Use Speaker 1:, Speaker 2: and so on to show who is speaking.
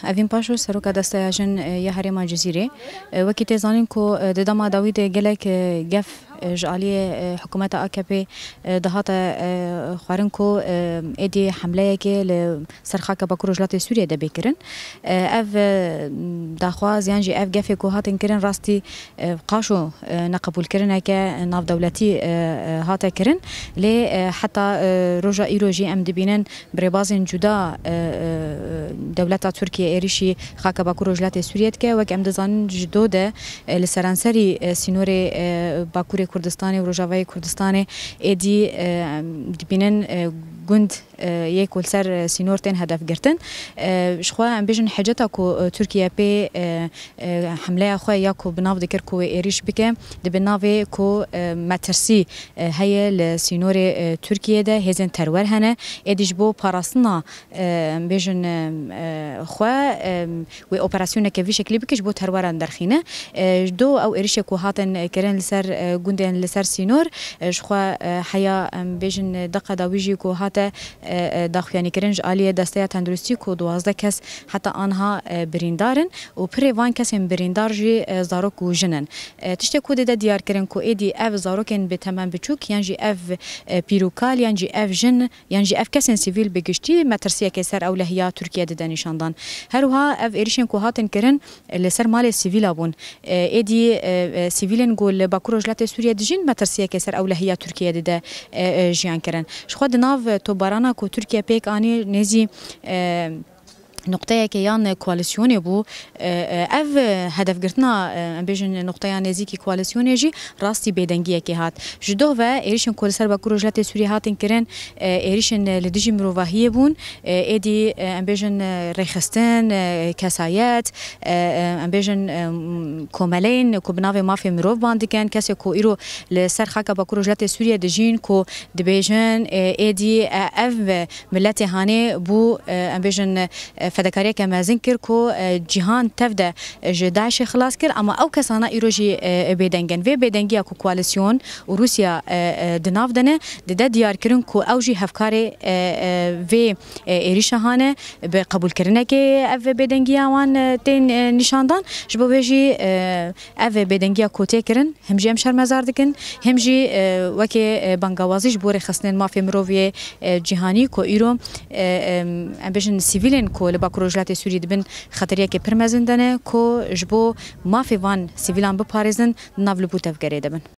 Speaker 1: اوین پاشو سروکا دستایجن یا هرما جزیره وکی تزانین کو ددما داوید گلک گف جالی حکومت AKP دهات خوارن کو ادی حمله که ل سرخاک باکو رجلات سوریه ده بکرن اف دخواز یعنی اف گف کو هاتن کرن راستی قاشو نقبول کرن که ناف دولتی هات کرن ل حتی رجا ایروجی ام دبینن بربازن جدا دولت ترکیه ایریشی خاک باکو رجلات سوریه که وک ام دزان جدوده لسرانسری سینور باکور کردستان و روجاوای کردستان ادی دبینن گند یک کل سر سینور تن هدف گرتن شخوا ام بیشن حاجتا کو ترکیه به حمله خو یا کو بناو دکر کو ایریش بکه د بناو کو مترسی هی لسینور ترکیه ده هزن ترور هنه ادیش بو پاراسنا بیشن خو و اپراسیون که وی شکلی بکش بو تروران درخینه دو او ایریش کو هاتن کرن لسر گندن لسر سینور شخوا حیا بیشن دقه داویجی کو هات داخوانی کرنج عالیه دسته تندرستی کو 12 کس حتی آنها بریندارن و پریوان کس بریندار جی زاروک و جنن تشته کو ده دیار کرن کو ادی اف زاروکن به تمام بچوک یعنی اف پیروکال یعنی اف جن یعنی اف کس سیویل بگشتی مترسیه که سر اولهیا ترکیه ده نشاندان هروها اف ایریشن کو هاتن کرن لسر مال سیویل ابون ادی سیویلن گول باکروجلات سوریه دجین مترسیه که سر اولهیا ترکیه ده جیان کرن خود ناو تو بارانا کو ترکیه پیک آنی نزی نقطه که یان کوالسیونی بو اف هدف گرتنا بیشن نقطه نزی کی کوالسیونی جی راستی بدنگیه که هات جدو و ایریشن کل سر باکو رجلات سوریه هاتن کرن ایریشن لدیجی مروواهیه بون ایدی بیشن رخستن کسایت بیشن کوملین کو بناو مافی مروف باندکن کسی کو ایرو لسر خاک باکو رجلات سوریه دجین کو دبیشن ایدی اف ملت هانه بو بیشن فداکاری که مازن کر کو جهان تفده جداش خلاص کر اما او کسانا ایروجی بدنگن و بدنگی کو کوالسیون و روسیا دناف دنه ده دیار کرن کو اوجی هفکاری و ایریشهانه به قبول کرنه که اف بدنگی وان تین نشاندان جبو بيجي اف بدنگی کو تکرن همجی هم شر مزار دکن همجی وکی بانگوازیش بور خسنن مافی مروی جهانی کو ایرو امبیشن سیویلن کو باکروجلات سوریه دبن خطریه که پرمزندنه کو جبو مافی وان سیویلان بپارزن ناولو بوتف گره دبن